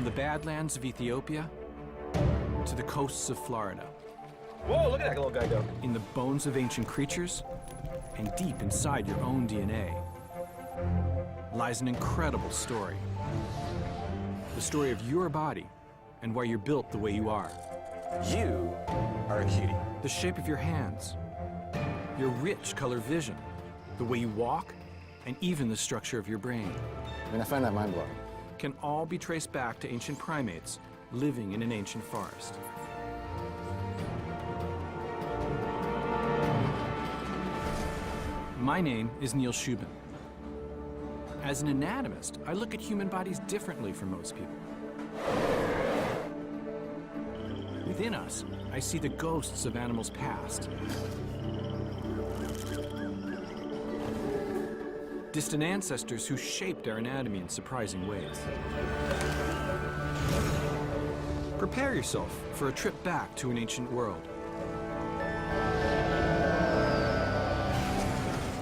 the badlands of Ethiopia to the coasts of Florida. Whoa, look at that little guy go. In the bones of ancient creatures and deep inside your own DNA lies an incredible story. The story of your body and why you're built the way you are. You are a cutie. The shape of your hands, your rich color vision, the way you walk, and even the structure of your brain I mean, I find that mind-blowing. can all be traced back to ancient primates living in an ancient forest. My name is Neil Shubin. As an anatomist, I look at human bodies differently from most people. Within us, I see the ghosts of animals past. Distant ancestors who shaped our anatomy in surprising ways. Prepare yourself for a trip back to an ancient world.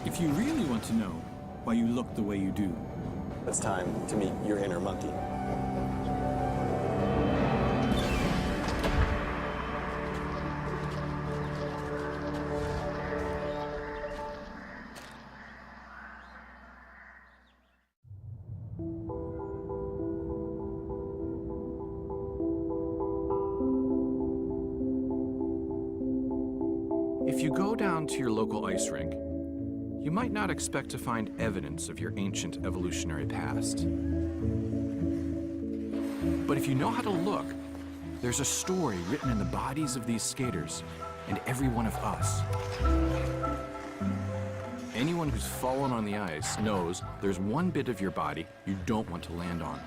If you really want to know why you look the way you do, It's time to meet your inner monkey. if you go down to your local ice rink, you might not expect to find evidence of your ancient evolutionary past. But if you know how to look, there's a story written in the bodies of these skaters and every one of us. Anyone who's fallen on the ice knows there's one bit of your body you don't want to land on.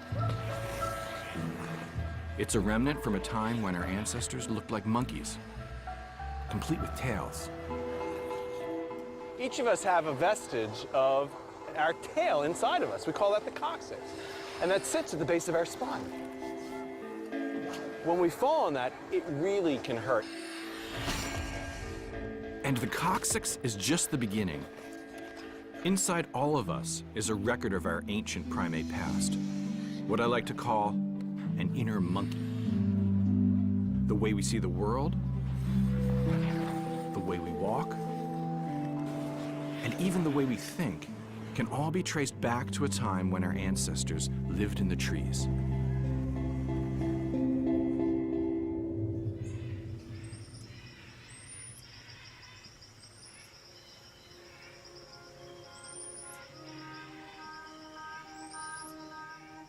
It's a remnant from a time when our ancestors looked like monkeys, complete with tails. Each of us have a vestige of our tail inside of us. We call that the coccyx. And that sits at the base of our spine. When we fall on that, it really can hurt. And the coccyx is just the beginning. Inside all of us is a record of our ancient primate past, what I like to call an inner monkey. The way we see the world, the way we walk, and even the way we think can all be traced back to a time when our ancestors lived in the trees.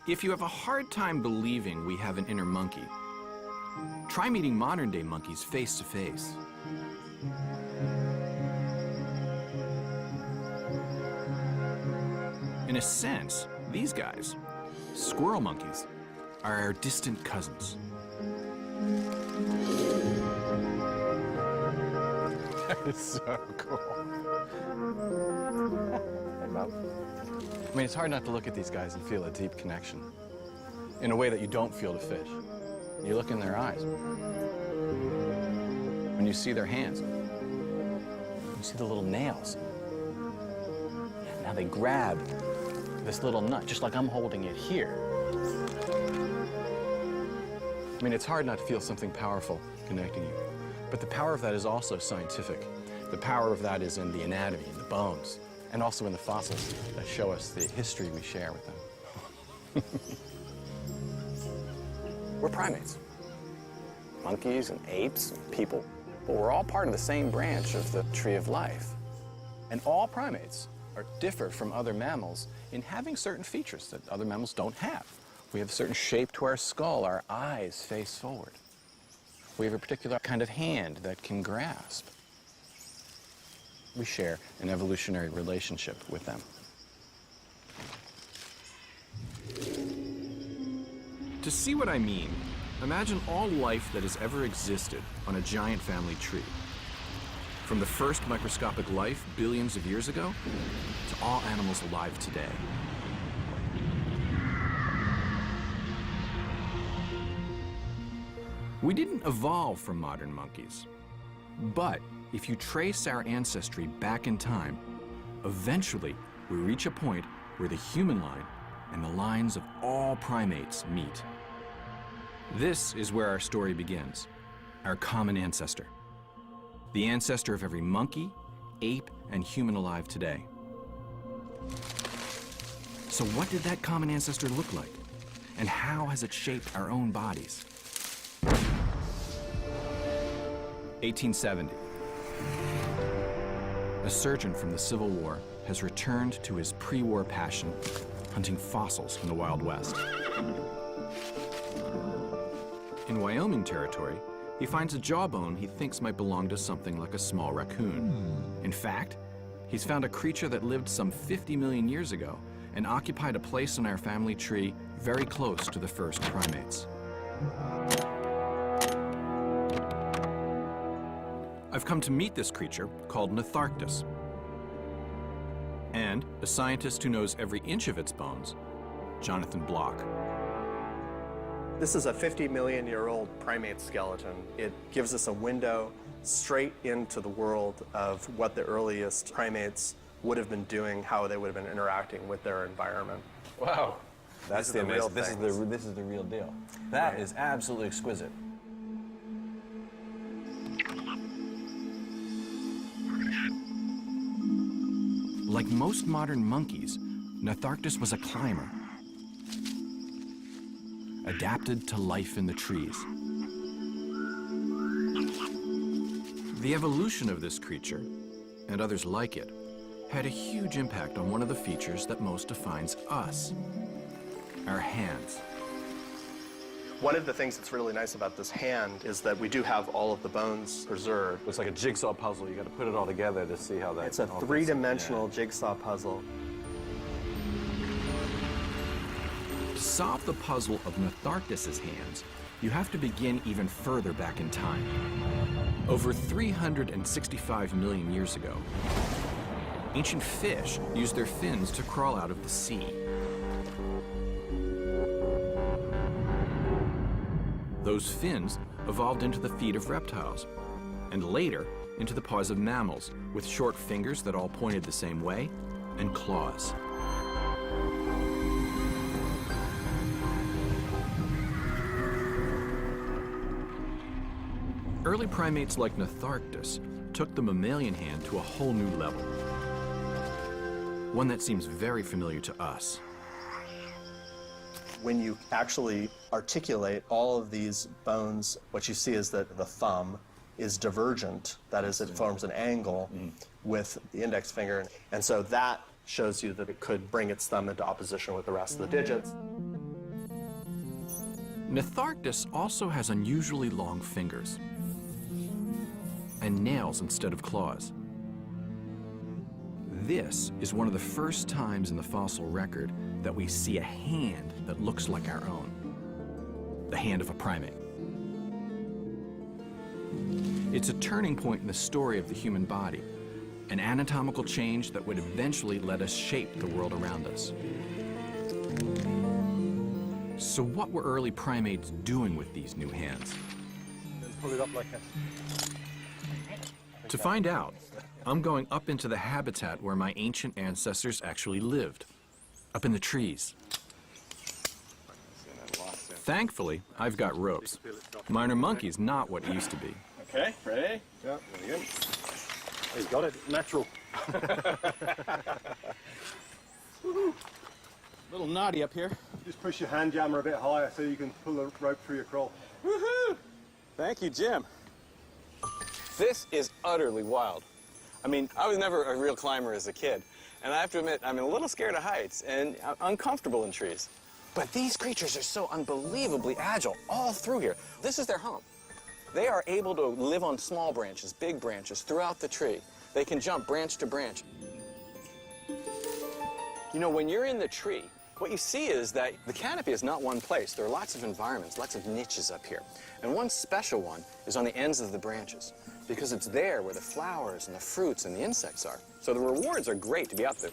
If you have a hard time believing we have an inner monkey, try meeting modern-day monkeys face to face. In a sense, these guys, squirrel monkeys, are our distant cousins. That is so cool. Hey, Bob. I mean, it's hard not to look at these guys and feel a deep connection in a way that you don't feel to fish. You look in their eyes. When you see their hands, you see the little nails. Now they grab this little nut, just like I'm holding it here. I mean, it's hard not to feel something powerful connecting you. But the power of that is also scientific. The power of that is in the anatomy, in the bones, and also in the fossils that show us the history we share with them. We're primates. Monkeys and apes and people. But we're all part of the same branch of the tree of life. And all primates differ from other mammals in having certain features that other mammals don't have. We have a certain shape to our skull, our eyes face forward. We have a particular kind of hand that can grasp. We share an evolutionary relationship with them. To see what I mean, imagine all life that has ever existed on a giant family tree. From the first microscopic life billions of years ago to all animals alive today. We didn't evolve from modern monkeys, but if you trace our ancestry back in time, eventually we reach a point where the human line and the lines of all primates meet. This is where our story begins, our common ancestor. The ancestor of every monkey, ape, and human alive today. So what did that common ancestor look like? And how has it shaped our own bodies? 1870. A surgeon from the Civil War has returned to his pre-war passion, hunting fossils in the Wild West. In Wyoming territory, he finds a jawbone he thinks might belong to something like a small raccoon. In fact, he's found a creature that lived some 50 million years ago and occupied a place in our family tree very close to the first primates. I've come to meet this creature called Nitharctus. And a scientist who knows every inch of its bones, Jonathan Block. This is a 50 million year old primate skeleton. It gives us a window straight into the world of what the earliest primates would have been doing, how they would have been interacting with their environment. Wow. That's the real amazing. This is the real deal. That is absolutely exquisite. Like most modern monkeys, Nitharctus was a climber, adapted to life in the trees. The evolution of this creature, and others like it, had a huge impact on one of the features that most defines us, our hands. One of the things that's really nice about this hand is that we do have all of the bones preserved. Looks like a jigsaw puzzle. You got to put it all together to see how that. It's a three-dimensional jigsaw puzzle. To solve the puzzle of Nitharctus's hands, you have to begin even further back in time. Over 365 million years ago, ancient fish used their fins to crawl out of the sea. Those fins evolved into the feet of reptiles, and later into the paws of mammals, with short fingers that all pointed the same way, and claws. Early primates like Nitharctus took the mammalian hand to a whole new level, one that seems very familiar to us. When you actually articulate all of these bones, what you see is that the thumb is divergent. That is, it forms an angle with the index finger. And so that shows you that it could bring its thumb into opposition with the rest of the digits. Nitharctus also has unusually long fingers and nails instead of claws. This is one of the first times in the fossil record that we see a hand that looks like our own, the hand of a primate. It's a turning point in the story of the human body, an anatomical change that would eventually let us shape the world around us. So what were early primates doing with these new hands? Pull it up like To find out, I'm going up into the habitat where my ancient ancestors actually lived, up in the trees. Thankfully, I've got ropes. Minor monkey's not what it used to be. Okay, ready? Yeah, very good. He's got it, natural. Little naughty up here. Just push your hand jammer a bit higher so you can pull the rope through your crawl. Woohoo! Thank you, Jim. This is utterly wild. I mean, I was never a real climber as a kid, and I have to admit, I'm a little scared of heights and uncomfortable in trees. But these creatures are so unbelievably agile all through here. This is their home. They are able to live on small branches, big branches, throughout the tree. They can jump branch to branch. You know, when you're in the tree, what you see is that the canopy is not one place. There are lots of environments, lots of niches up here. And one special one is on the ends of the branches, because it's there where the flowers and the fruits and the insects are. So the rewards are great to be out there.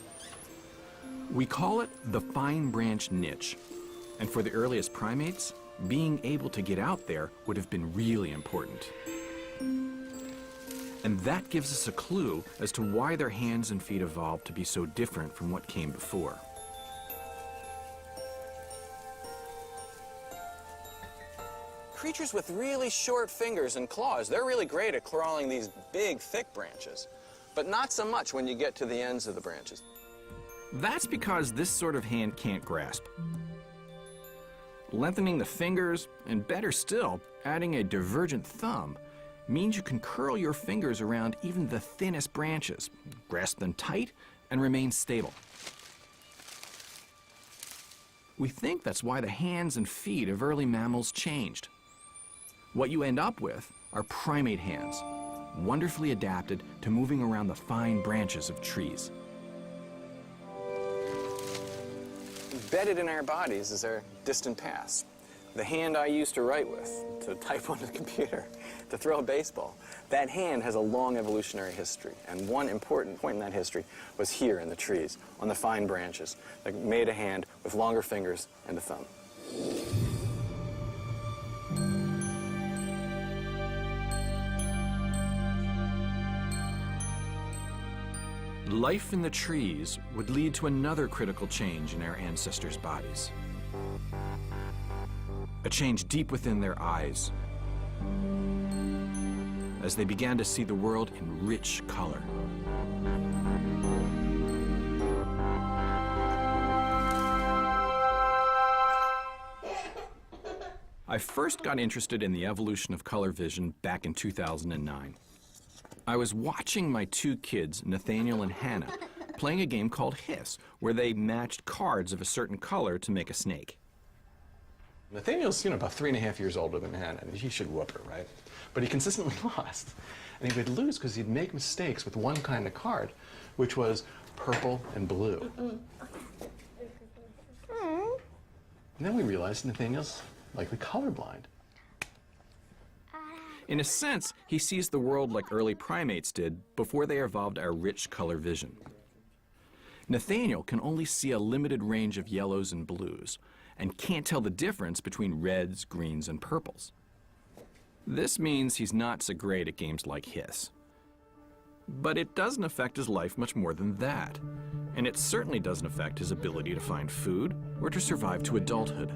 We call it the fine branch niche. And for the earliest primates, being able to get out there would have been really important. And that gives us a clue as to why their hands and feet evolved to be so different from what came before. creatures with really short fingers and claws. They're really great at crawling these big, thick branches, but not so much when you get to the ends of the branches. That's because this sort of hand can't grasp. Lengthening the fingers, and better still, adding a divergent thumb, means you can curl your fingers around even the thinnest branches, grasp them tight, and remain stable. We think that's why the hands and feet of early mammals changed. What you end up with are primate hands, wonderfully adapted to moving around the fine branches of trees. Embedded in our bodies is our distant past. The hand I used to write with, to type on the computer, to throw a baseball, that hand has a long evolutionary history. And one important point in that history was here in the trees, on the fine branches, that made a hand with longer fingers and a thumb. Life in the trees would lead to another critical change in our ancestors' bodies. A change deep within their eyes, as they began to see the world in rich color. I first got interested in the evolution of color vision back in 2009. I was watching my two kids, Nathaniel and Hannah, playing a game called Hiss, where they matched cards of a certain color to make a snake. Nathaniel's, about 3.5 years older than Hannah, and he should whoop her, right? But he consistently lost. And he would lose because he'd make mistakes with one kind of card, which was purple and blue. And then we realized Nathaniel's likely colorblind. In a sense, he sees the world like early primates did before they evolved our rich color vision. Nathaniel can only see a limited range of yellows and blues, and can't tell the difference between reds, greens, and purples. This means he's not so great at games like Hiss. But it doesn't affect his life much more than that, and it certainly doesn't affect his ability to find food or to survive to adulthood.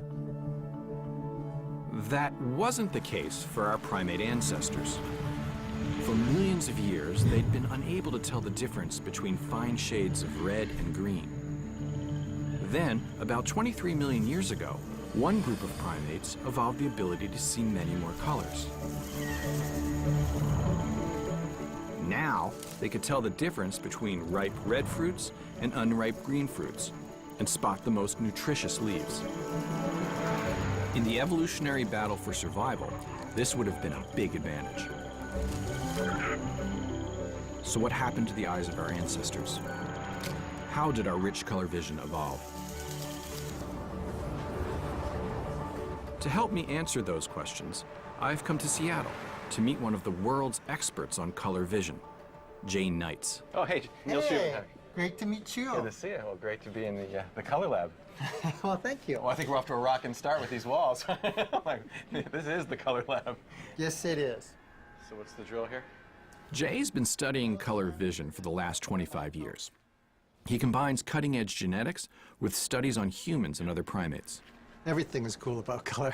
That wasn't the case for our primate ancestors. For millions of years, they'd been unable to tell the difference between fine shades of red and green. Then, about 23 million years ago, one group of primates evolved the ability to see many more colors. Now, they could tell the difference between ripe red fruits and unripe green fruits, and spot the most nutritious leaves. In the evolutionary battle for survival, this would have been a big advantage. So what happened to the eyes of our ancestors? How did our rich color vision evolve? To help me answer those questions, I've come to Seattle to meet one of the world's experts on color vision, Jane Knights. Oh, hey, Neil Hey, Shue. great to meet you. Good to see you. Well, great to be in the color lab. Well, thank you. Well, I think we're off to a rocking start with these walls. This is the color lab. Yes, it is. So what's the drill here? Jay's been studying color vision for the last 25 years. He combines cutting-edge genetics with studies on humans and other primates. Everything is cool about color.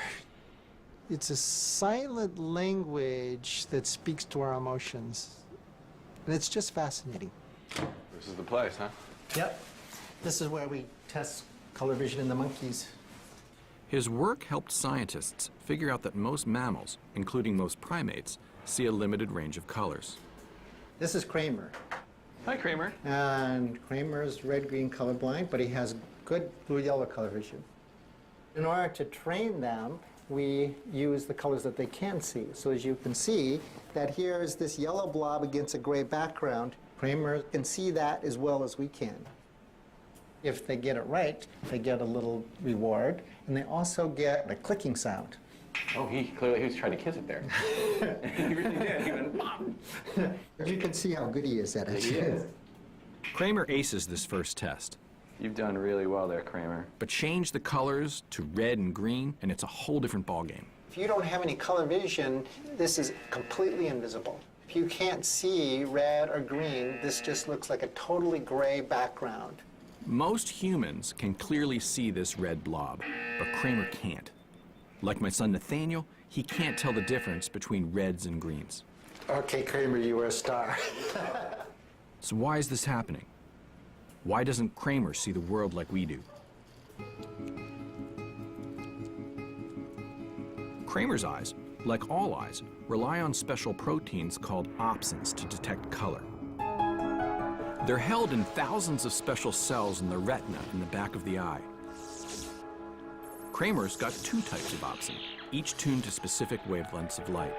It's a silent language that speaks to our emotions. And it's just fascinating. This is the place, huh? Yep. This is where we test color vision in the monkeys. His work helped scientists figure out that most mammals, including most primates, see a limited range of colors. This is Kramer. Hi, Kramer. And Kramer's red-green colorblind, but he has good blue-yellow color vision. In order to train them, we use the colors that they can see. So as you can see, that here is this yellow blob against a gray background. Kramer can see that as well as we can. If they get it right, they get a little reward, and they also get a clicking sound. Oh, he was trying to kiss it there. He really did. He went, Mom! You can see how good he is at it. He is. Kramer aces this first test, You've done really well there, Kramer. but change the colors to red and green, and it's a whole different ballgame. If you don't have any color vision, this is completely invisible. If you can't see red or green, this just looks like a totally gray background. Most humans can clearly see this red blob, but Kramer can't. Like my son Nathaniel, he can't tell the difference between reds and greens. Okay, Kramer, you were a star. So why is this happening? Why doesn't Kramer see the world like we do? Kramer's eyes, like all eyes, rely on special proteins called opsins to detect color. They're held in thousands of special cells in the retina in the back of the eye. Kramer's got two types of opsin, each tuned to specific wavelengths of light.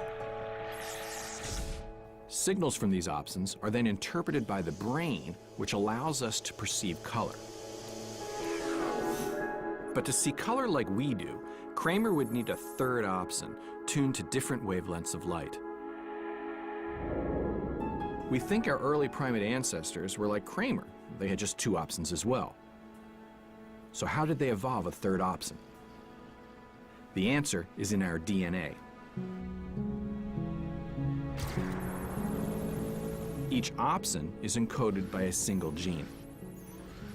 Signals from these opsins are then interpreted by the brain, which allows us to perceive color. But to see color like we do, Kramer would need a third opsin, tuned to different wavelengths of light. We think our early primate ancestors were like Kramer. They had just two opsins as well. So how did they evolve a third opsin? The answer is in our DNA. Each opsin is encoded by a single gene.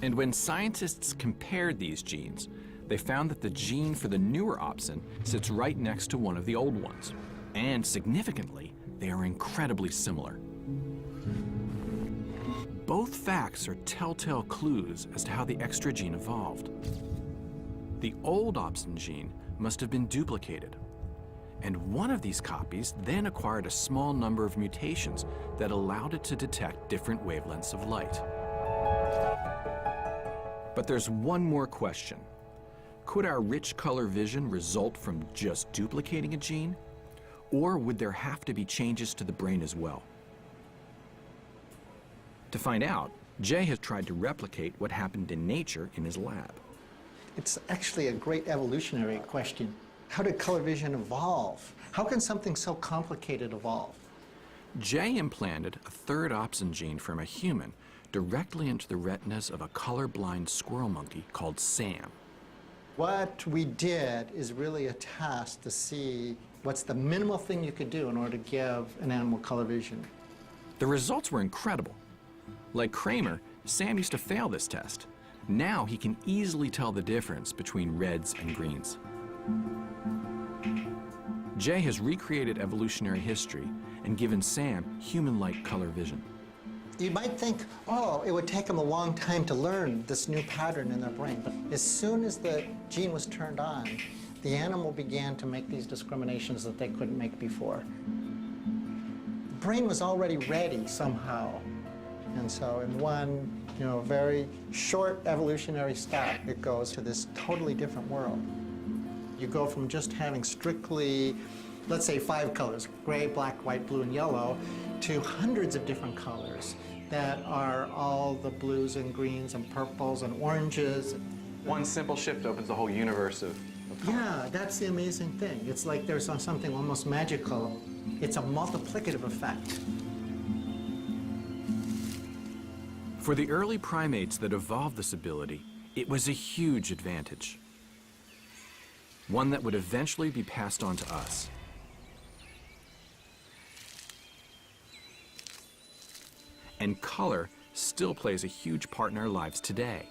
And when scientists compared these genes, they found that the gene for the newer opsin sits right next to one of the old ones. And significantly, they are incredibly similar. Both facts are telltale clues as to how the extra gene evolved. The old opsin gene must have been duplicated. And one of these copies then acquired a small number of mutations that allowed it to detect different wavelengths of light. But there's one more question. Could our rich color vision result from just duplicating a gene? Or would there have to be changes to the brain as well? To find out, Jay has tried to replicate what happened in nature in his lab. It's actually a great evolutionary question. How did color vision evolve? How can something so complicated evolve? Jay implanted a third opsin gene from a human directly into the retinas of a colorblind squirrel monkey called Sam. What we did is really a test to see what's the minimal thing you could do in order to give an animal color vision. The results were incredible. Like Kramer, Sam used to fail this test. Now he can easily tell the difference between reds and greens. Jay has recreated evolutionary history and given Sam human-like color vision. You might think, oh, it would take them a long time to learn this new pattern in their brain. But as soon as the gene was turned on, the animal began to make these discriminations that they couldn't make before. The brain was already ready somehow. And so in one, very short evolutionary step, it goes to this totally different world. You go from just having strictly, let's say 5 colors, gray, black, white, blue, and yellow, to hundreds of different colors that are all the blues and greens and purples and oranges. One simple shift opens the whole universe of color. Yeah, that's the amazing thing. It's like there's something almost magical. It's a multiplicative effect. For the early primates that evolved this ability, it was a huge advantage. One that would eventually be passed on to us. And color still plays a huge part in our lives today.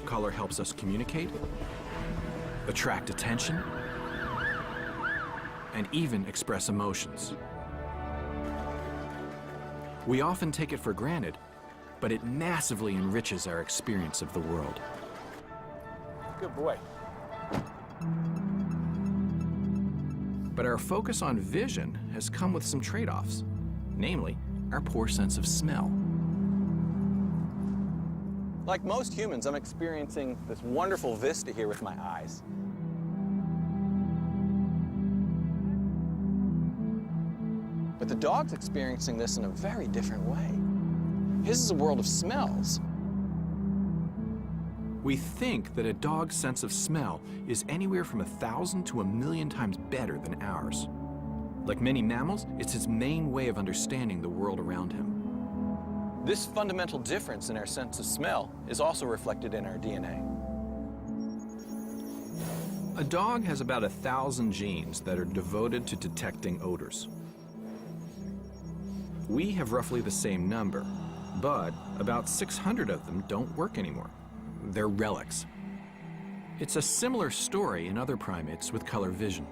Color helps us communicate, attract attention, and even express emotions. We often take it for granted, but it massively enriches our experience of the world. Good boy. But our focus on vision has come with some trade-offs, namely our poor sense of smell. Like most humans, I'm experiencing this wonderful vista here with my eyes. But the dog's experiencing this in a very different way. His is a world of smells. We think that a dog's sense of smell is anywhere from 1,000 to 1,000,000 times better than ours. Like many mammals, it's his main way of understanding the world around him. This fundamental difference in our sense of smell is also reflected in our DNA. A dog has about 1,000 genes that are devoted to detecting odors. We have roughly the same number, but about 600 of them don't work anymore. They're relics. It's a similar story in other primates with color vision.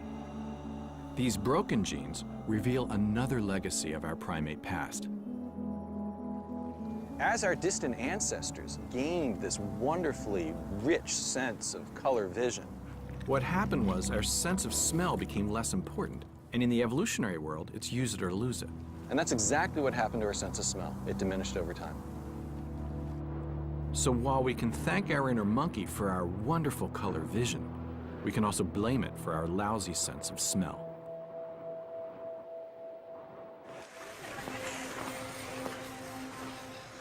These broken genes reveal another legacy of our primate past. As our distant ancestors gained this wonderfully rich sense of color vision, What happened was our sense of smell became less important, and in the evolutionary world, it's use it or lose it. and that's exactly what happened to our sense of smell. It diminished over time. So while we can thank our inner monkey for our wonderful color vision, we can also blame it for our lousy sense of smell.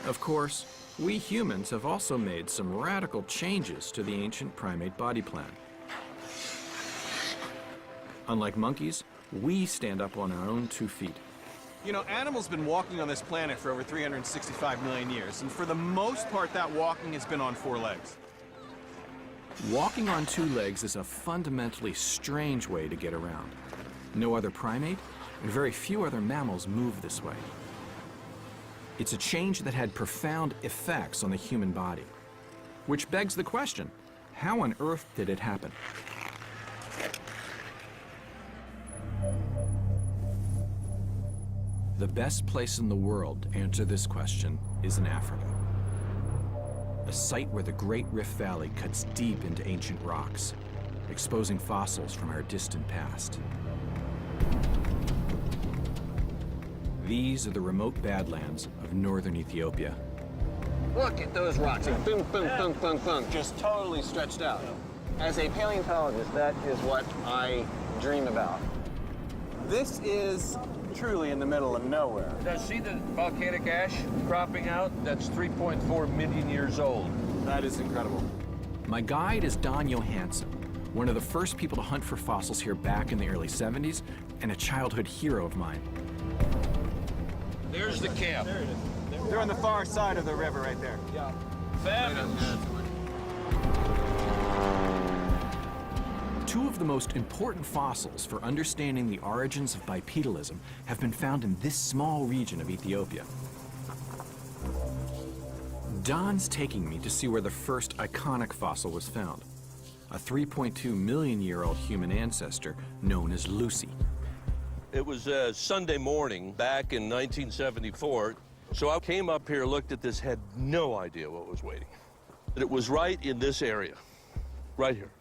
Of course, we humans have also made some radical changes to the ancient primate body plan. Unlike monkeys, we stand up on our own 2 feet. You know, animals been walking on this planet for over 365 million years, and for the most part, that walking has been on 4 legs. Walking on 2 legs is a fundamentally strange way to get around. No other primate and very few other mammals move this way. It's a change that had profound effects on the human body. Which begs the question, how on earth did it happen? The best place in the world to answer this question is in Africa. A site where the Great Rift Valley cuts deep into ancient rocks, exposing fossils from our distant past. These are the remote badlands of northern Ethiopia. Look at those rocks. Boom, boom, boom, boom, boom. Just totally stretched out. As a paleontologist, that is what I dream about. This is truly in the middle of nowhere. Now, see the volcanic ash cropping out? That's 3.4 million years old. That is incredible. My guide is Don Johansson, one of the first people to hunt for fossils here back in the early 70s, and a childhood hero of mine. There's the camp. They're on the far side of the river right there. Fabulous. 2 of the most important fossils for understanding the origins of bipedalism have been found in this small region of Ethiopia. Don's taking me to see where the first iconic fossil was found, a 3.2 million year old human ancestor known as Lucy. It was a Sunday morning back in 1974. So I came up here, looked at this, had no idea what was waiting. It was right in this area, right here.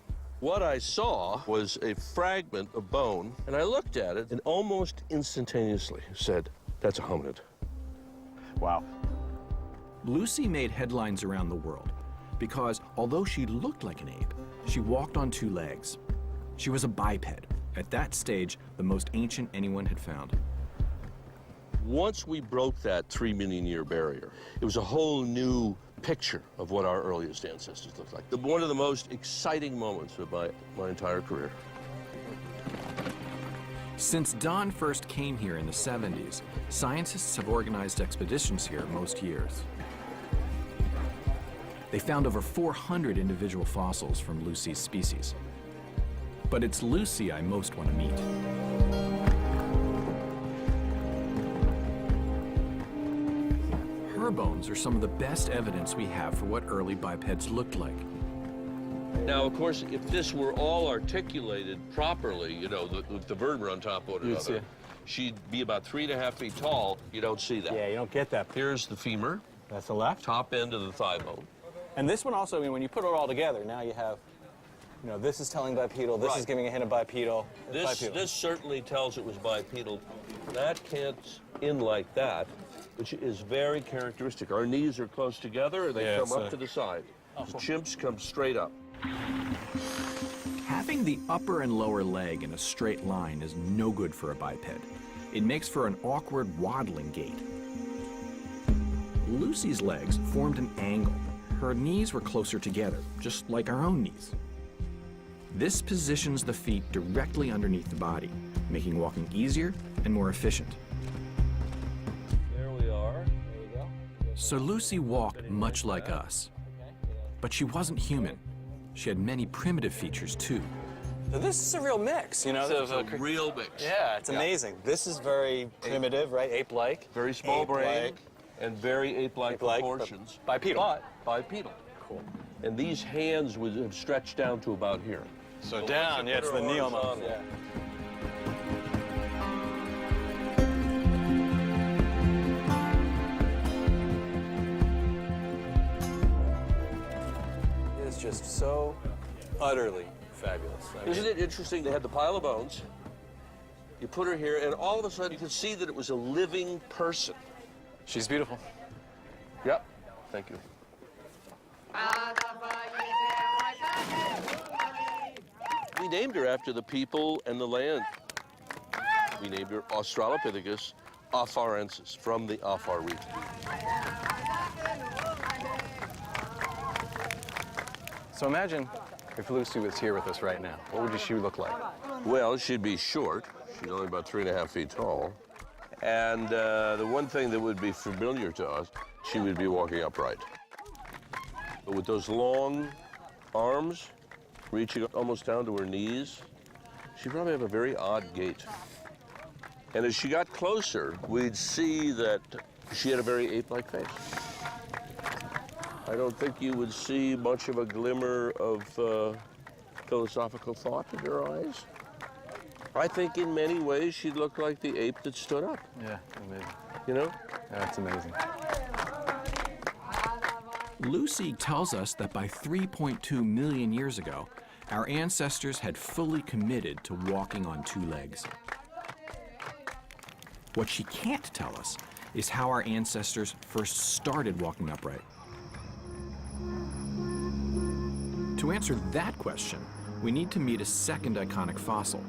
What I saw was a fragment of bone, and I looked at it and almost instantaneously said, that's a hominid. Wow. Lucy made headlines around the world because although she looked like an ape, she walked on 2 legs. She was a biped, at that stage, the most ancient anyone had found. Once we broke that 3 million year barrier, it was a whole new picture of what our earliest ancestors looked like. One of the most exciting moments of my entire career. Since Don first came here in the 70s, scientists have organized expeditions here most years. They found over 400 individual fossils from Lucy's species. But it's Lucy I most want to meet. Her bones are some of the best evidence we have for what early bipeds looked like. Now, of course, if this were all articulated properly, you know, the vertebra on top of You'd see another, it. she'd be about 3.5 feet tall. You don't see that. Yeah, you don't get that. Here's the femur, That's the left. top end of the thigh bone. And this one also, I mean, when you put it all together, now you have, you know, this is telling bipedal, this is Right. giving a hint of bipedal. This certainly tells it was bipedal. That can't in like that, which is very characteristic. Our knees are close together, and they Yeah, come it's up to the side. The chimps come straight up. Having the upper and lower leg in a straight line is no good for a biped. It makes for an awkward, waddling gait. Lucy's legs formed an angle. Her knees were closer together, just like our own knees. This positions the feet directly underneath the body, making walking easier and more efficient. There we are. There we go. So Lucy walked much like us. But she wasn't human. She had many primitive features too. So this is a real mix, you know? It's a real mix. Yeah, it's amazing. This is very primitive, right? Ape-like. Very small brain Ape-like. and very ape-like Ape-like, proportions. but bipedal. But bipedal. Cool. And these hands would have stretched down to about here. So once down, you yeah, put it's her the neomorph. horizontal, Yeah. It is just so utterly fabulous. I mean, Isn't it interesting? They had the pile of bones. You put her here, and all of a sudden you could see that it was a living person. she's beautiful. Yep. Thank you. We named her after the people and the land. We named her Australopithecus afarensis, from the Afar region. So imagine if Lucy was here with us right now. What would she look like? Well, she'd be short. She's only about 3.5 feet tall. And the one thing that would be familiar to us, she would be walking upright. But with those long arms, reaching almost down to her knees, she'd probably have a very odd gait. And as she got closer, we'd see that she had a very ape-like face. I don't think you would see much of a glimmer of philosophical thought in her eyes. I think in many ways she'd look like the ape that stood up, Yeah, amazing. you know? That's amazing. Lucy tells us that by 3.2 million years ago, our ancestors had fully committed to walking on two legs. What she can't tell us is how our ancestors first started walking upright. To answer that question, we need to meet a second iconic fossil,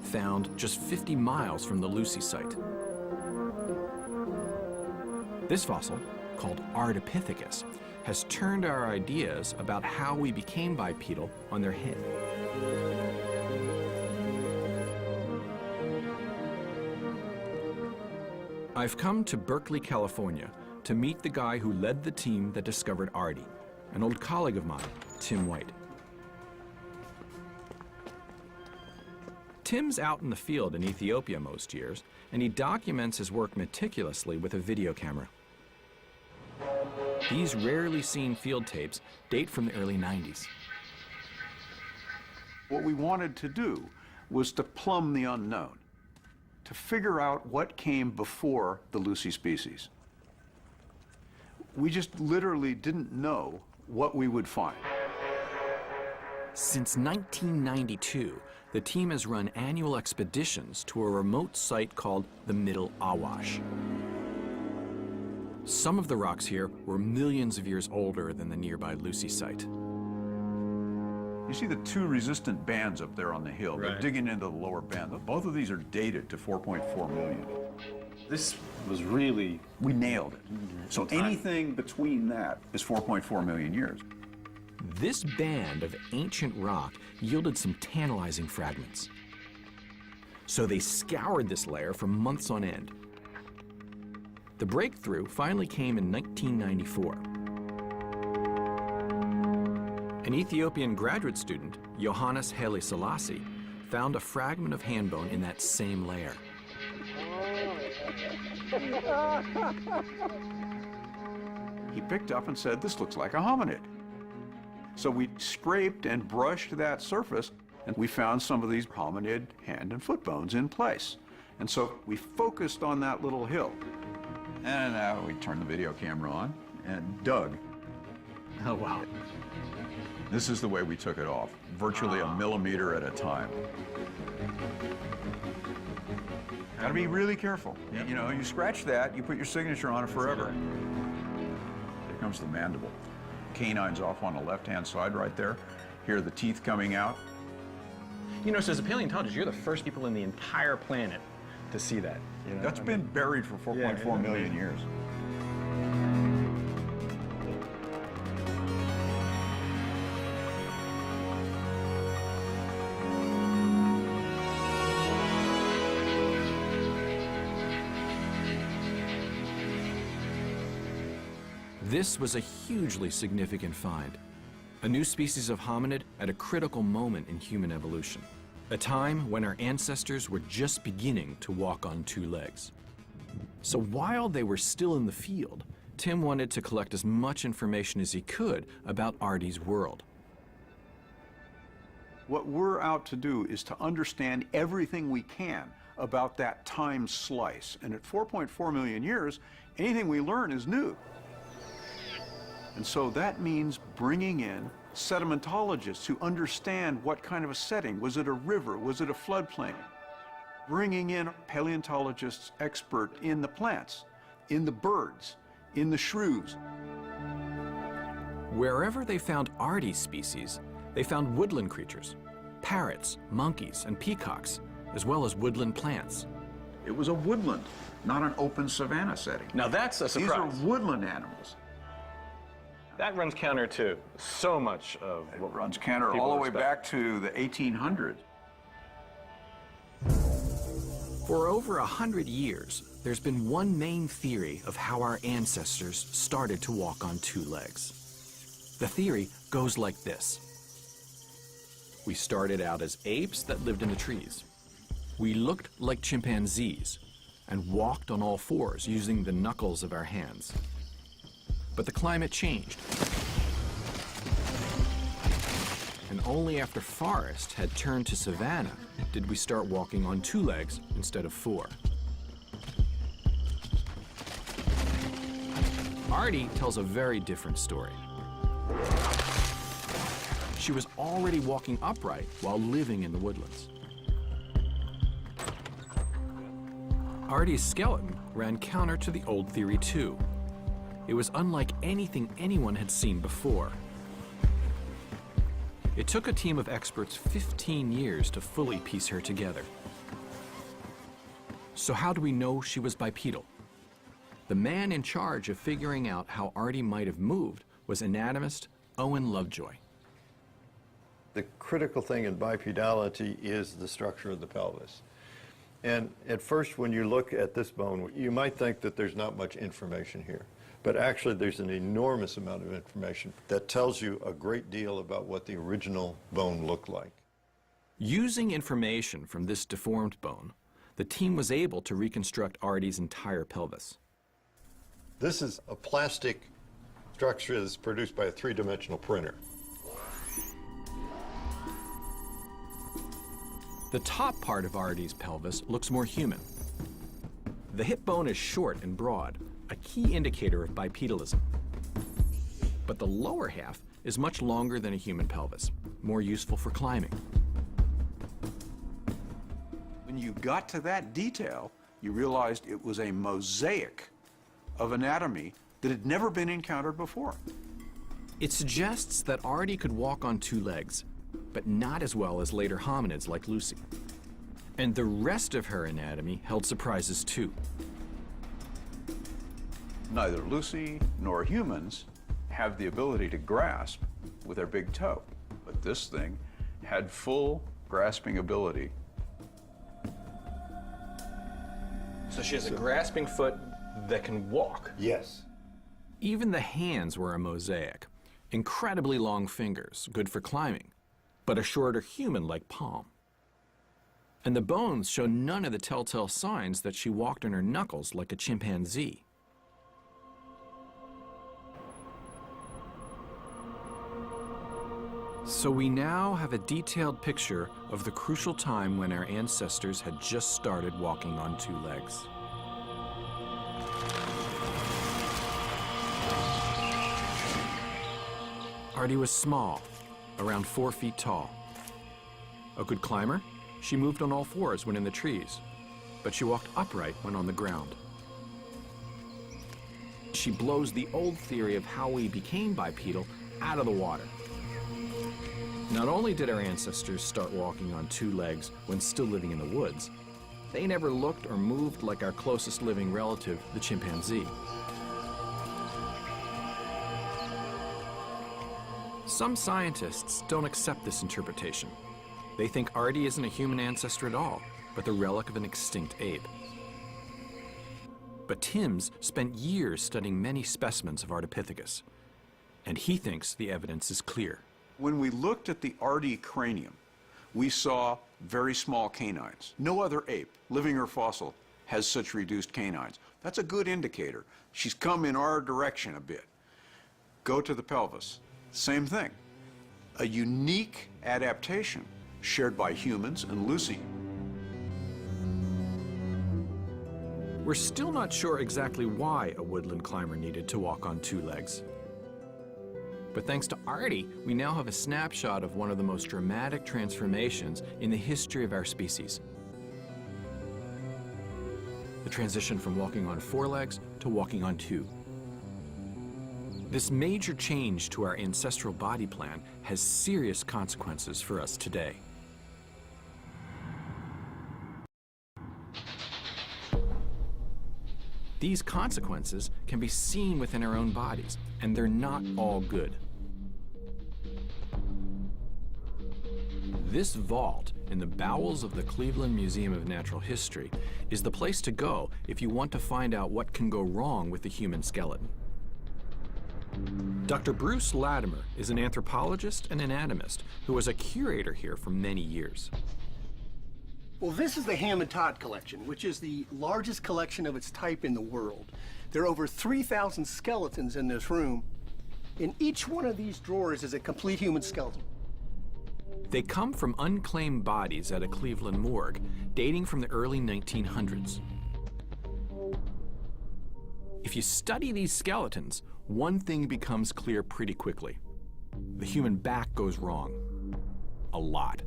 found just 50 miles from the Lucy site. This fossil, called Ardipithecus, has turned our ideas about how we became bipedal on their head. I've come to Berkeley, California, to meet the guy who led the team that discovered Ardi, an old colleague of mine, Tim White. Tim's out in the field in Ethiopia most years, and he documents his work meticulously with a video camera. These rarely seen field tapes date from the early 90s. What we wanted to do was to plumb the unknown, to figure out what came before the Lucy species. We just literally didn't know what we would find. Since 1992, the team has run annual expeditions to a remote site called the Middle Awash. Some of the rocks here were millions of years older than the nearby Lucy site. You see the two resistant bands up there on the hill. They're digging into the lower band. Both of these are dated to 4.4 million. This was really... We nailed it. So anything between that is 4.4 million years. This band of ancient rock yielded some tantalizing fragments. So they scoured this layer for months on end. The breakthrough finally came in 1994. An Ethiopian graduate student, Johannes Haile Selassie, found a fragment of hand bone in that same layer. He picked up and said, "This looks like a hominid." So we scraped and brushed that surface, and we found some of these hominid hand and foot bones in place. And so we focused on that little hill. And now we turned the video camera on and dug. Oh, wow. This is the way we took it off, virtually a millimeter at a time. Gotta be really careful. You know, you scratch that, you put your signature on it forever. Here comes the mandible. Canine's off on the left-hand side right there. Here are the teeth coming out. You know, so as a paleontologist, you're the first people in the entire planet to see that. You know? That's been buried for 4.4 million years. This was a hugely significant find, a new species of hominid at a critical moment in human evolution. a time when our ancestors were just beginning to walk on two legs. So while they were still in the field, Tim wanted to collect as much information as he could about Artie's world. What we're out to do is to understand everything we can about that time slice. And at 4.4 million years, anything we learn is new. And so that means bringing in sedimentologists who understand what kind of a setting. Was it a river? Was it a floodplain? Bringing in paleontologists expert in the plants, in the birds, in the shrews. Wherever they found Artie's species, they found woodland creatures, parrots, monkeys, and peacocks, as well as woodland plants. It was a woodland, not an open savanna setting. Now that's a surprise. These are woodland animals. That runs counter to so much of It what runs counter people all the way expect. back to the 1800s. For over 100 years, there's been one main theory of how our ancestors started to walk on two legs. The theory goes like this. We started out as apes that lived in the trees. We looked like chimpanzees and walked on all fours using the knuckles of our hands. But the climate changed. And only after forest had turned to savanna did we start walking on two legs instead of four. Artie tells a very different story. She was already walking upright while living in the woodlands. Artie's skeleton ran counter to the old theory too. It was unlike anything anyone had seen before. It took a team of experts 15 years to fully piece her together. So how do we know she was bipedal? The man in charge of figuring out how Artie might have moved was anatomist Owen Lovejoy. The critical thing in bipedality is the structure of the pelvis. And at first, when you look at this bone, you might think that there's not much information here. But actually, there's an enormous amount of information that tells you a great deal about what the original bone looked like. Using information from this deformed bone, the team was able to reconstruct Artie's entire pelvis. This is a plastic structure that's produced by a three-dimensional printer. The top part of Artie's pelvis looks more human. The hip bone is short and broad, a key indicator of bipedalism. But the lower half is much longer than a human pelvis, more useful for climbing. When you got to that detail, you realized it was a mosaic of anatomy that had never been encountered before. It suggests that Artie could walk on two legs, but not as well as later hominids like Lucy. And the rest of her anatomy held surprises too. Neither Lucy nor humans have the ability to grasp with their big toe, but this thing had full grasping ability. So she has a grasping foot that can walk. Yes. Even the hands were a mosaic. Incredibly long fingers, good for climbing, but a shorter human-like palm. And the bones show none of the telltale signs that she walked on her knuckles like a chimpanzee. So we now have a detailed picture of the crucial time when our ancestors had just started walking on two legs. Artie was small, around 4 feet tall. A good climber, she moved on all fours when in the trees, but she walked upright when on the ground. She blows the old theory of how we became bipedal out of the water. Not only did our ancestors start walking on two legs when still living in the woods, they never looked or moved like our closest living relative, the chimpanzee. Some scientists don't accept this interpretation. They think Artie isn't a human ancestor at all, but the relic of an extinct ape. But Timms spent years studying many specimens of Ardipithecus, and he thinks the evidence is clear. When we looked at the Artie cranium, we saw very small canines. No other ape, living or fossil, has such reduced canines. That's a good indicator. She's come in our direction a bit. Go to the pelvis. Same thing. A unique adaptation shared by humans and Lucy. We're still not sure exactly why a woodland climber needed to walk on two legs. But thanks to Artie, we now have a snapshot of one of the most dramatic transformations in the history of our species. The transition from walking on four legs to walking on two. This major change to our ancestral body plan has serious consequences for us today. These consequences can be seen within our own bodies, and they're not all good. This vault in the bowels of the Cleveland Museum of Natural History is the place to go if you want to find out what can go wrong with the human skeleton. Dr. Bruce Latimer is an anthropologist and anatomist who was a curator here for many years. Well, this is the Ham and Todd collection, which is the largest collection of its type in the world. There are over 3,000 skeletons in this room. In each one of these drawers is a complete human skeleton. They come from unclaimed bodies at a Cleveland morgue dating from the early 1900s. If you study these skeletons, one thing becomes clear pretty quickly. The human back goes wrong. A lot.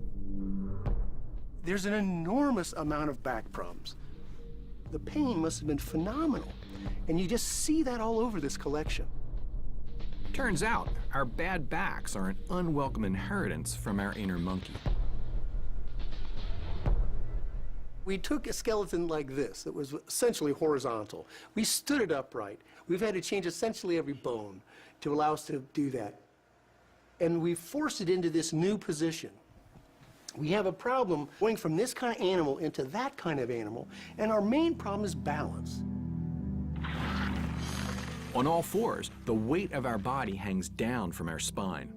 There's an enormous amount of back problems. The pain must have been phenomenal, and you just see that all over this collection. Turns out, our bad backs are an unwelcome inheritance from our inner monkey. We took a skeleton like this that was essentially horizontal. We stood it upright. We've had to change essentially every bone to allow us to do that. And we forced it into this new position. We have a problem going from this kind of animal into that kind of animal, and our main problem is balance. On all fours, the weight of our body hangs down from our spine.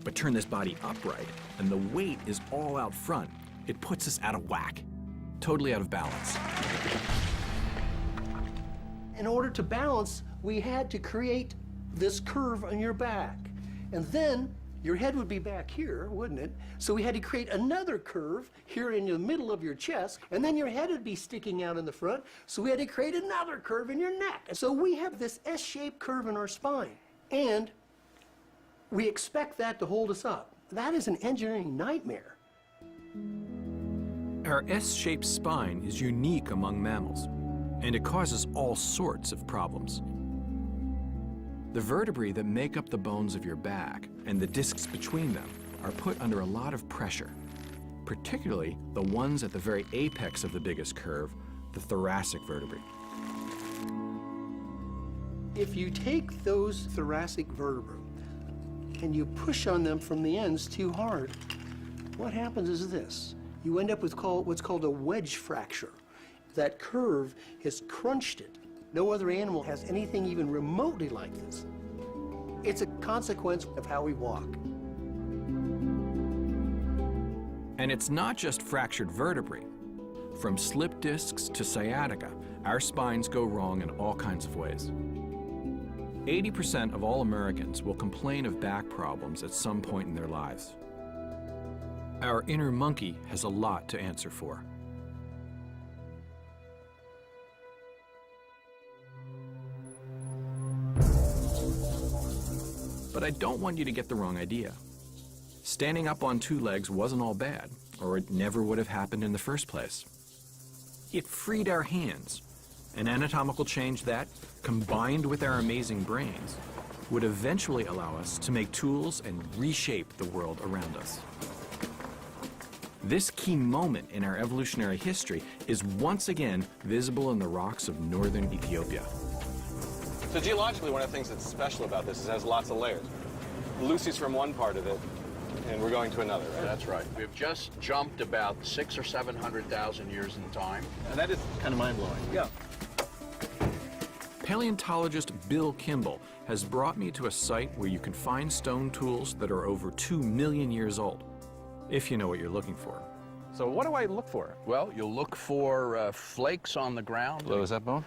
But turn this body upright, and the weight is all out front. It puts us out of whack, totally out of balance. In order to balance, we had to create this curve on your back. And then your head would be back here, wouldn't it? So we had to create another curve here in the middle of your chest, and then your head would be sticking out in the front, so we had to create another curve in your neck. And so we have this S-shaped curve in our spine, and we expect that to hold us up. That is an engineering nightmare. Our S-shaped spine is unique among mammals, and it causes all sorts of problems. The vertebrae that make up the bones of your back and the discs between them are put under a lot of pressure, particularly the ones at the very apex of the biggest curve, the thoracic vertebrae. If you take those thoracic vertebrae and you push on them from the ends too hard, what happens is this. You end up with what's called a wedge fracture. That curve has crunched it. No other animal has anything even remotely like this. It's a consequence of how we walk. And it's not just fractured vertebrae. From slip discs to sciatica, our spines go wrong in all kinds of ways. 80% of all Americans will complain of back problems at some point in their lives. Our inner monkey has a lot to answer for. But I don't want you to get the wrong idea. Standing up on two legs wasn't all bad, or it never would have happened in the first place. It freed our hands, an anatomical change that, combined with our amazing brains, would eventually allow us to make tools and reshape the world around us. This key moment in our evolutionary history is once again visible in the rocks of northern Ethiopia. So geologically, one of the things that's special about this is it has lots of layers. Lucy's from one part of it, and we're going to another, right? That's right. We've just jumped about 600,000 or 700,000 years in time. And that is kind of mind-blowing. Yeah. Paleontologist Bill Kimball has brought me to a site where you can find stone tools that are over 2 million years old. if you know what you're looking for. So what do I look for? Well, you'll look for flakes on the ground. Oh, is that bone?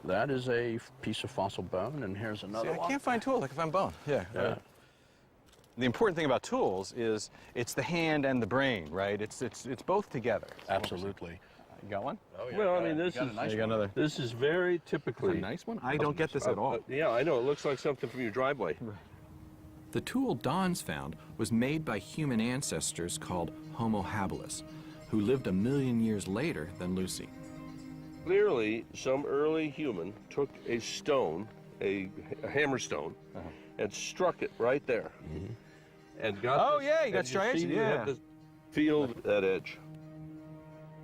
That is a piece of fossil bone, and here's another See, I one. can't find tools. I can find bone. Yeah. The important thing about tools is it's the hand and the brain, right? It's both together. Absolutely. You got one? Oh, yeah. Well, I mean, this You got is a nice You got one. another. this is very typically A nice one? I don't get this at all. yeah, I know. It looks like something from your driveway. The tool Don's found was made by human ancestors called Homo habilis, who lived 1 million years later than Lucy. Clearly, some early human took a stone, a hammer stone, and struck it right there. And got Oh, this- yeah, you got and striations, see, you have yeah. to feel that edge.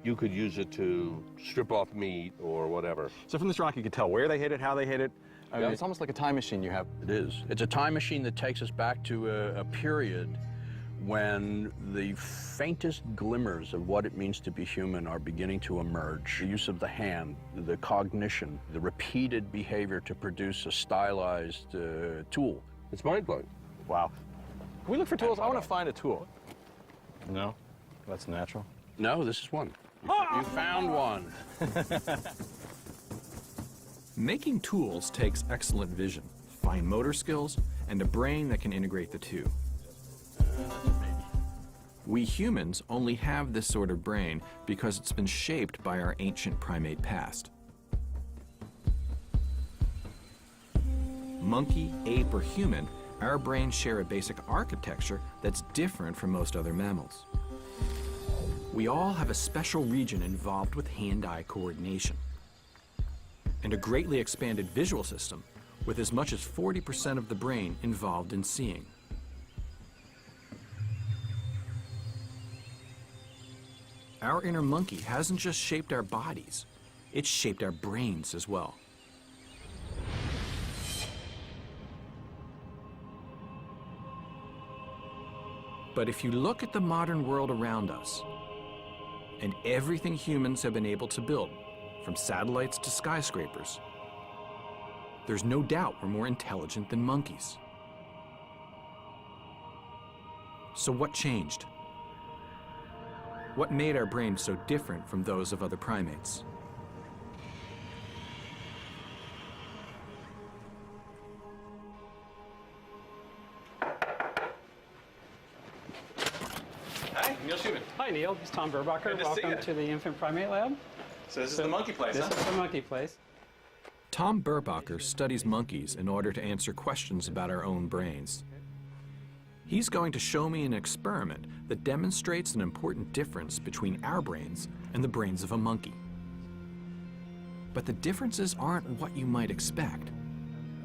You could use it to strip off meat or whatever. So from this rock, you could tell where they hit it, how they hit it. I mean, Yeah. it's almost like a time machine you have. It is. It's a time machine that takes us back to a period when the faintest glimmers of what it means to be human are beginning to emerge. The use of the hand, the cognition, the repeated behavior to produce a stylized tool. It's mind-blowing. Wow. Can we look for tools? I want to find a tool. No? That's natural. No, this is one. You found one. Making tools takes excellent vision, fine motor skills, and a brain that can integrate the two. We humans only have this sort of brain because it's been shaped by our ancient primate past. Monkey, ape, or human, our brains share a basic architecture that's different from most other mammals. We all have a special region involved with hand-eye coordination, and a greatly expanded visual system with as much as 40% of the brain involved in seeing. Our inner monkey hasn't just shaped our bodies, it's shaped our brains as well. But if you look at the modern world around us, and everything humans have been able to build, from satellites to skyscrapers, there's no doubt we're more intelligent than monkeys. So what changed? What made our brains so different from those of other primates? Hi, Neil Schumann. Hi, Neil. It's Tom Burbacher. Good to see Welcome you. to the Infant Primate Lab. So this is the monkey place, This huh? is the monkey place. Tom Burbacher studies monkeys in order to answer questions about our own brains. He's going to show me an experiment that demonstrates an important difference between our brains and the brains of a monkey. But the differences aren't what you might expect,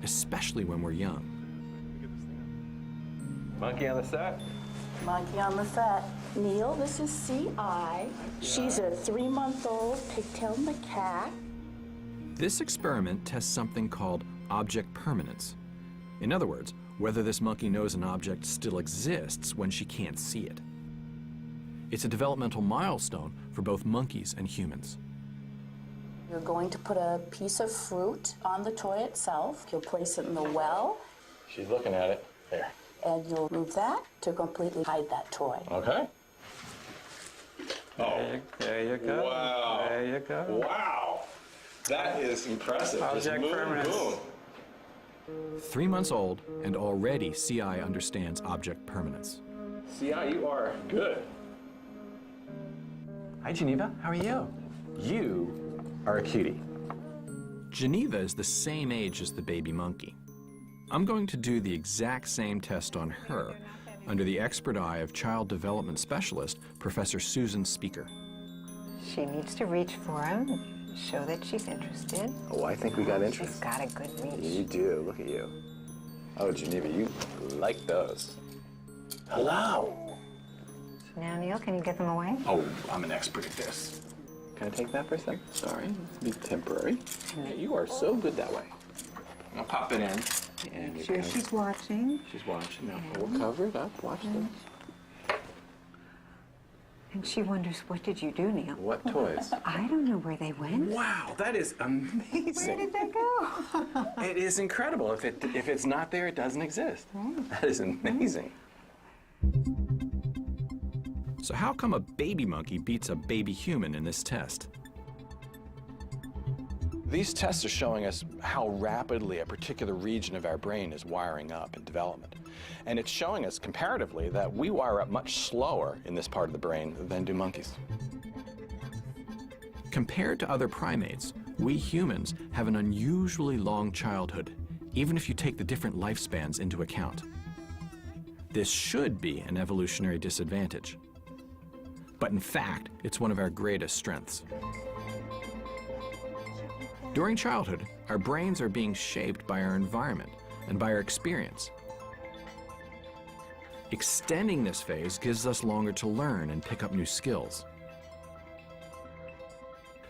especially when we're young. Monkey on the set. Monkey on the set. Neil, this is C.I. She's a 3-month-old pigtailed macaque. This experiment tests something called object permanence. In other words, whether this monkey knows an object still exists when she can't see it. It's a developmental milestone for both monkeys and humans. You're going to put a piece of fruit on the toy itself. You'll place it in the well, She's looking at it. There. and you'll move that to completely hide that toy. Okay. Oh. There you go. Wow. There you go. Wow. That is impressive. Just Object boom, permanence. boom. 3 months old, and already CI understands object permanence. C.I., you are good. Hi, Geneva. How are you? You are a cutie. Geneva is the same age as the baby monkey. I'm going to do the exact same test on her under the expert eye of child development specialist, Professor Susan Speaker. She needs to reach for him and show that she's interested. Oh, I think we got She's interest. got a good reach. You do. Look at you. Oh, Geneva, you like those. Hello. Now, Neil, can you get them away? Oh, I'm an expert at this. Can I take that for a sec? Sorry, be temporary. Yeah, you are so good that way. I'll pop it in. And Sure, she's watching. She's watching. Now, we'll cover it up. Watch this. And she wonders, what did you do, Neil? What toys? I don't know where they went. Wow, that is amazing. Where did they go? It is incredible. If it's not there, it doesn't exist. That is amazing. So how come a baby monkey beats a baby human in this test? These tests are showing us how rapidly a particular region of our brain is wiring up in development. And it's showing us comparatively that we wire up much slower in this part of the brain than do monkeys. Compared to other primates, we humans have an unusually long childhood, even if you take the different lifespans into account. This should be an evolutionary disadvantage. But in fact, it's one of our greatest strengths. During childhood, our brains are being shaped by our environment and by our experience. Extending this phase gives us longer to learn and pick up new skills.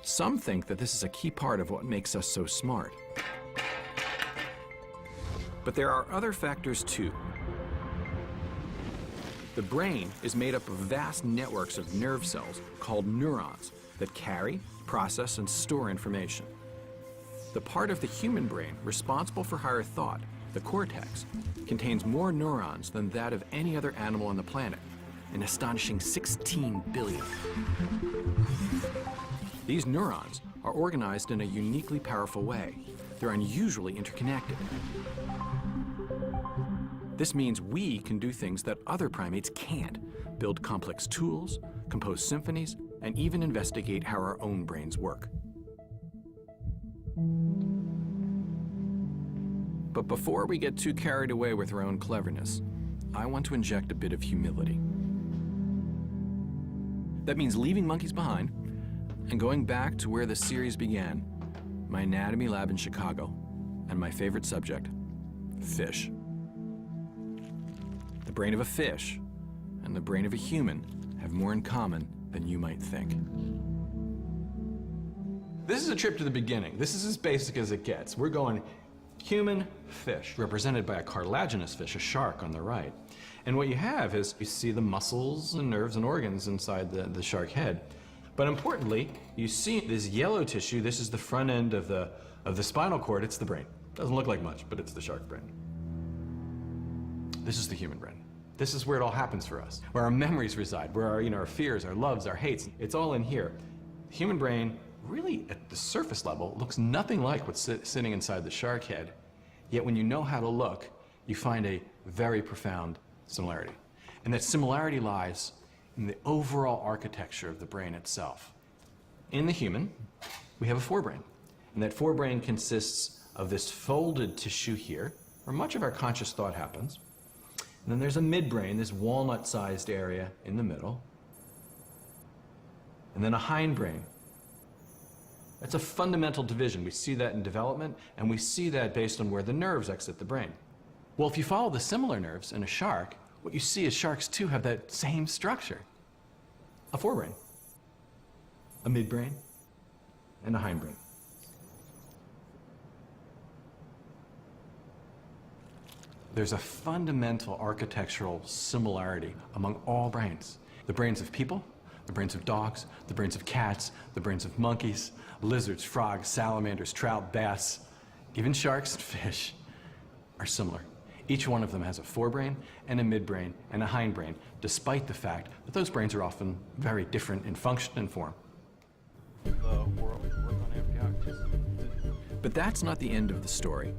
Some think that this is a key part of what makes us so smart. But there are other factors too. The brain is made up of vast networks of nerve cells called neurons that carry, process, and store information. The part of the human brain responsible for higher thought, the cortex, contains more neurons than that of any other animal on the planet, an astonishing 16 billion. These neurons are organized in a uniquely powerful way. They're unusually interconnected. This means we can do things that other primates can't: build complex tools, compose symphonies, and even investigate how our own brains work. But before we get too carried away with our own cleverness, I want to inject a bit of humility. That means leaving monkeys behind and going back to where the series began, my anatomy lab in Chicago, and my favorite subject, fish. The brain of a fish and the brain of a human have more in common than you might think. This is a trip to the beginning. This is as basic as it gets. We're going human, fish, represented by a cartilaginous fish, a shark on the right. And what you have is, you see the muscles and nerves and organs inside the shark head. But importantly, you see this yellow tissue. This is the front end of the spinal cord. It's the brain. Doesn't look like much, but it's the shark brain. This is the human brain. This is where it all happens for us, where our memories reside, where our fears, our loves, our hates. It's all in here. The human brain, really at the surface level, looks nothing like what's sitting inside the shark head. Yet when you know how to look, you find a very profound similarity. And that similarity lies in the overall architecture of the brain itself. In the human, we have a forebrain. And that forebrain consists of this folded tissue here, where much of our conscious thought happens. And then there's a midbrain, this walnut-sized area in the middle. And then a hindbrain. That's a fundamental division. We see that in development, and we see that based on where the nerves exit the brain. Well, if you follow the similar nerves in a shark, what you see is sharks too have that same structure. A forebrain, a midbrain, and a hindbrain. There's a fundamental architectural similarity among all brains. The brains of people, the brains of dogs, the brains of cats, the brains of monkeys, lizards, frogs, salamanders, trout, bass, even sharks and fish are similar. Each one of them has a forebrain and a midbrain and a hindbrain, despite the fact that those brains are often very different in function and form. But that's not the end of the story.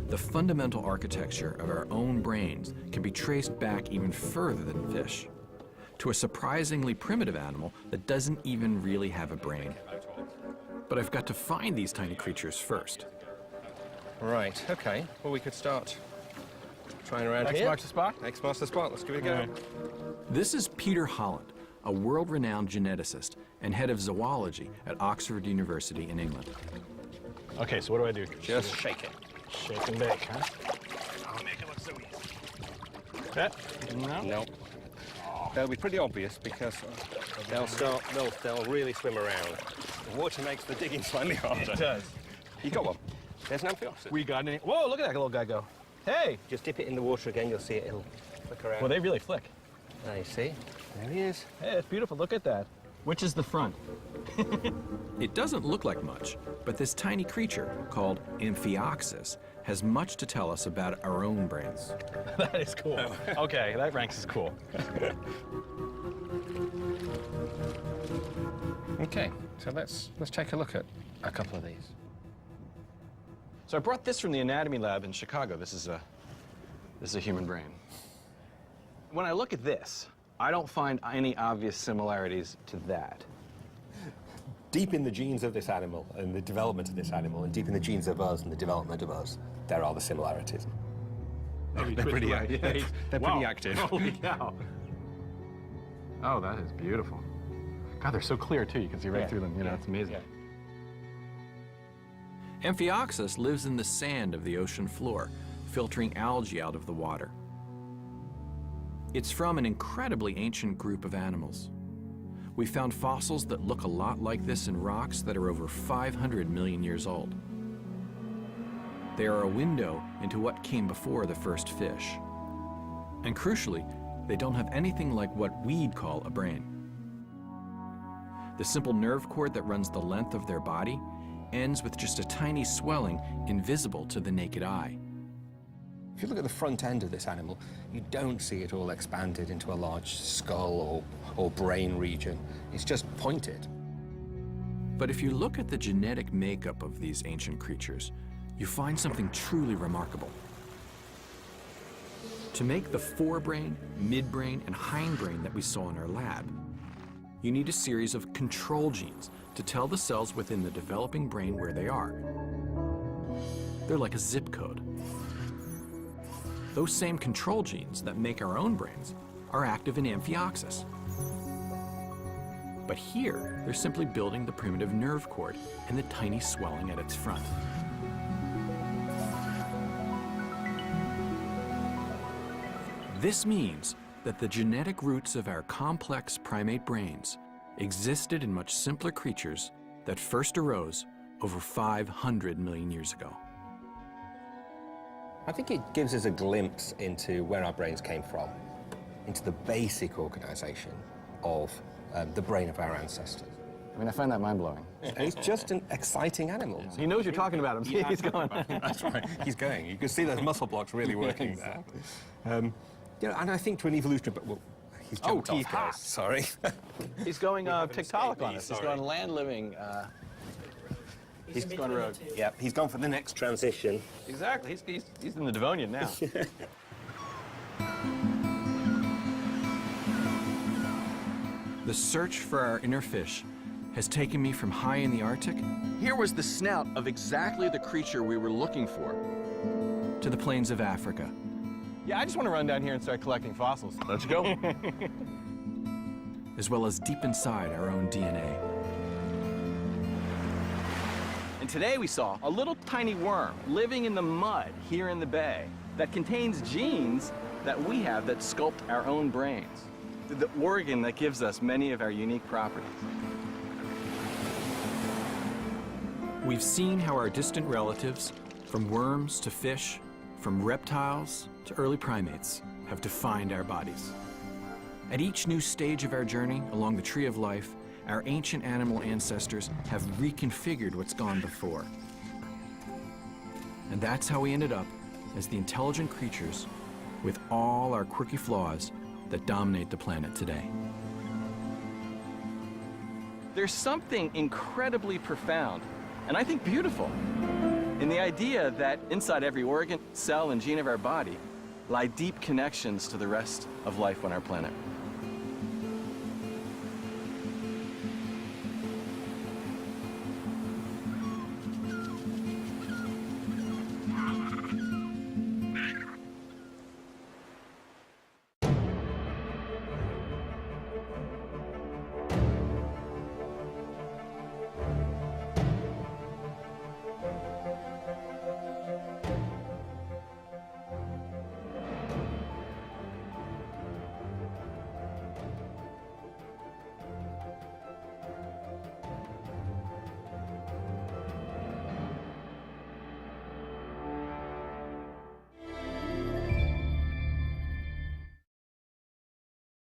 The fundamental architecture of our own brains can be traced back even further than fish, to a surprisingly primitive animal that doesn't even really have a brain. But I've got to find these tiny creatures first. Right, okay. Well, we could start trying around X here. marks the spot? X marks the spot. Let's give it a go. Right. This is Peter Holland, a world-renowned geneticist and head of zoology at Oxford University in England. Okay, so what do I do? Just shake it. Shake and bake, huh? I'll make it look so easy. That? No? No. They'll be pretty obvious because they'll really swim around. The water makes the digging slightly harder. It does. You got one. There's an amphioxus. We got any? Whoa, look at that little guy go. Hey! Just dip it in the water again, you'll see it'll flick around. Well, they really flick. There you see. There he is. Hey, that's beautiful. Look at that. Which is the front? It doesn't look like much, but this tiny creature, called amphioxus, has much to tell us about our own brains. That is cool. Okay, that ranks as cool. Okay, so let's take a look at a couple of these. So I brought this from the anatomy lab in Chicago. This is a human brain. When I look at this, I don't find any obvious similarities to that. Deep in the genes of this animal and the development of this animal, and deep in the genes of us and the development of us, there are the similarities. They're pretty active. Holy cow. Oh, that is beautiful. God, they're so clear, too. You can see right through them. You know, it's amazing. Amphioxus lives in the sand of the ocean floor, filtering algae out of the water. It's from an incredibly ancient group of animals. We found fossils that look a lot like this in rocks that are over 500 million years old. They are a window into what came before the first fish. And crucially, they don't have anything like what we'd call a brain. The simple nerve cord that runs the length of their body ends with just a tiny swelling invisible to the naked eye. If you look at the front end of this animal, you don't see it all expanded into a large skull or brain region. It's just pointed. But if you look at the genetic makeup of these ancient creatures, you find something truly remarkable. To make the forebrain, midbrain, and hindbrain that we saw in our lab, you need a series of control genes to tell the cells within the developing brain where they are. They're like a zip code. Those same control genes that make our own brains are active in Amphioxus. But here, they're simply building the primitive nerve cord and the tiny swelling at its front. This means that the genetic roots of our complex primate brains existed in much simpler creatures that first arose over 500 million years ago. I think it gives us a glimpse into where our brains came from, into the basic organization of the brain of our ancestors. I mean, I find that mind-blowing. He's just an exciting animal. He knows you're talking about him. Yeah, He's going. That's right. He's going. You can see those muscle blocks really working there. You know, and I think to an evolutionary, well, he's jumped off, guys. Sorry. He's going Tiktaalik on us. He's going land-living. He's going rogue. Yep, he's gone for the next transition. Exactly. He's in the Devonian now. The search for our inner fish has taken me from high in the Arctic. Here was the snout of exactly the creature we were looking for. To the plains of Africa. Yeah, I just want to run down here and start collecting fossils. Let's go. As well as deep inside our own DNA. And today we saw a little tiny worm living in the mud here in the bay that contains genes that we have that sculpt our own brains. The organ that gives us many of our unique properties. We've seen how our distant relatives, from worms to fish, from reptiles to early primates, have defined our bodies. At each new stage of our journey along the tree of life, our ancient animal ancestors have reconfigured what's gone before. And that's how we ended up as the intelligent creatures with all our quirky flaws that dominate the planet today. There's something incredibly profound, and I think beautiful, in the idea that inside every organ, cell, and gene of our body lie deep connections to the rest of life on our planet.